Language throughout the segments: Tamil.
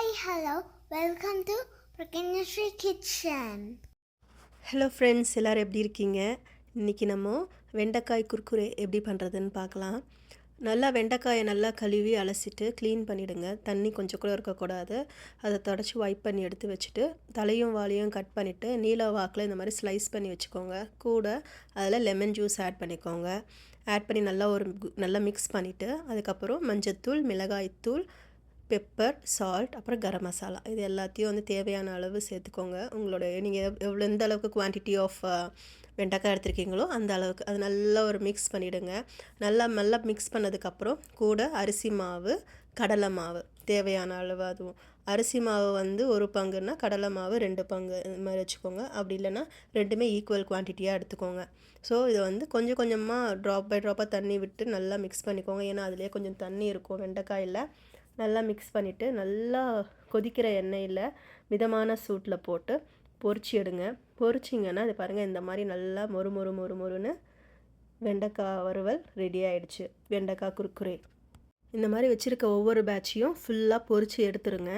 Hi, hello. Welcome to Prakanyashree Kitchen. Hello friends, எல்லோரும் எப்படி இருக்கீங்க? இன்றைக்கி நம்ம வெண்டைக்காய் குர்குரே எப்படி பண்ணுறதுன்னு பார்க்கலாம். நல்லா வெண்டைக்காயை நல்லா கழுவி அலசிட்டு க்ளீன் பண்ணிவிடுங்க. தண்ணி கொஞ்சம் கூட இருக்கக்கூடாது. அதை தொடச்சி வைப் பண்ணி எடுத்து வச்சுட்டு தலையும் வாலையும் கட் பண்ணிவிட்டு நீல வாக்கில் இந்த மாதிரி ஸ்லைஸ் பண்ணி வச்சுக்கோங்க. கூட அதில் லெமன் ஜூஸ் ஆட் பண்ணிக்கோங்க. ஆட் பண்ணி நல்லா மிக்ஸ் பண்ணிவிட்டு அதுக்கப்புறம் மஞ்சத்தூள், மிளகாய்த்தூள், பெப்பர், சால்ட், அப்புறம் கரம் மசாலா இது எல்லாத்தையும் வந்து தேவையான அளவு சேர்த்துக்கோங்க. நீங்கள் எந்த அளவுக்கு குவான்டிட்டி ஆஃப் வெண்டைக்காய் எடுத்துருக்கீங்களோ அந்த அளவுக்கு அது நல்லா மிக்ஸ் பண்ணிவிடுங்க. நல்லா மிக்ஸ் பண்ணதுக்கப்புறம் கூட அரிசி மாவு, கடலை மாவு தேவையான அளவு, அதுவும் அரிசி மாவு வந்து 1 பங்குன்னா கடலை மாவு 2 பங்கு இது மாதிரி வச்சுக்கோங்க. அப்படி இல்லைன்னா ரெண்டுமே ஈக்குவல் குவான்டிட்டியாக எடுத்துக்கோங்க. ஸோ இதை வந்து கொஞ்சம் கொஞ்சமாக ட்ராப் பை ட்ராப்பாக தண்ணி விட்டு நல்லா மிக்ஸ் பண்ணிக்கோங்க. ஏன்னா அதிலே கொஞ்சம் தண்ணி இருக்கும் வெண்டைக்காயில். நல்லா மிக்ஸ் பண்ணிவிட்டு நல்லா கொதிக்கிற எண்ணெயில் மிதமான சூட்டில் போட்டு பொரிச்சு எடுங்க. பொரிச்சிங்கன்னா இது பாருங்கள், இந்த மாதிரி நல்லா மொறுன்னு வெண்டைக்காய் வறுவல் ரெடி ஆகிடுச்சு. வெண்டைக்காய் குர்குரே இந்த மாதிரி வச்சுருக்க ஒவ்வொரு பேட்சையும் ஃபுல்லாக பொரித்து எடுத்துருங்க.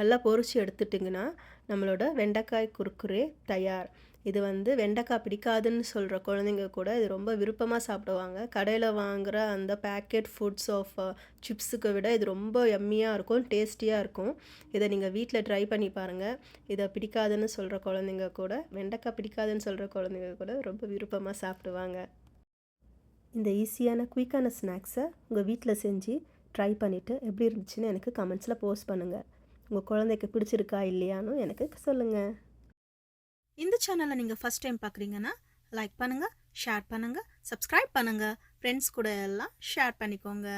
நல்லா பொரித்து எடுத்துட்டிங்கன்னா நம்மளோட வெண்டைக்காய் குர்குரே தயார். இது வந்து வெண்டைக்காய் பிடிக்காதுன்னு சொல்கிற குழந்தைங்க கூட இது ரொம்ப விருப்பமாக சாப்பிடுவாங்க. கடையில் வாங்குகிற அந்த பேக்கெட் ஃபுட்ஸ் ஆஃப் சிப்ஸுக்கு விட இது ரொம்ப எம்மியாக இருக்கும், டேஸ்டியாக இருக்கும். இதை நீங்கள் வீட்டில் ட்ரை பண்ணி பாருங்கள். இதை பிடிக்காதுன்னு சொல்கிற குழந்தைங்க கூட, வெண்டைக்காய் பிடிக்காதுன்னு சொல்கிற குழந்தைங்க கூட ரொம்ப விருப்பமாக சாப்பிடுவாங்க. இந்த ஈஸியான குயிக்கான ஸ்நாக்ஸை உங்கள் வீட்டில் செஞ்சு ட்ரை பண்ணிவிட்டு எப்படி இருந்துச்சுன்னு எனக்கு கமெண்ட்ஸில் போஸ்ட் பண்ணுங்கள். உங்கள் குழந்தைக்கு பிடிச்சிருக்கா இல்லையான்னு எனக்கு சொல்லுங்கள். இந்த சேனலை நீங்கள் ஃபஸ்ட் டைம் பார்க்குறீங்கன்னா லைக் பண்ணுங்கள், ஷேர் பண்ணுங்கள், சப்ஸ்கிரைப் பண்ணுங்கள். ஃப்ரெண்ட்ஸ் கூட எல்லாம் ஷேர் பண்ணிக்கோங்க.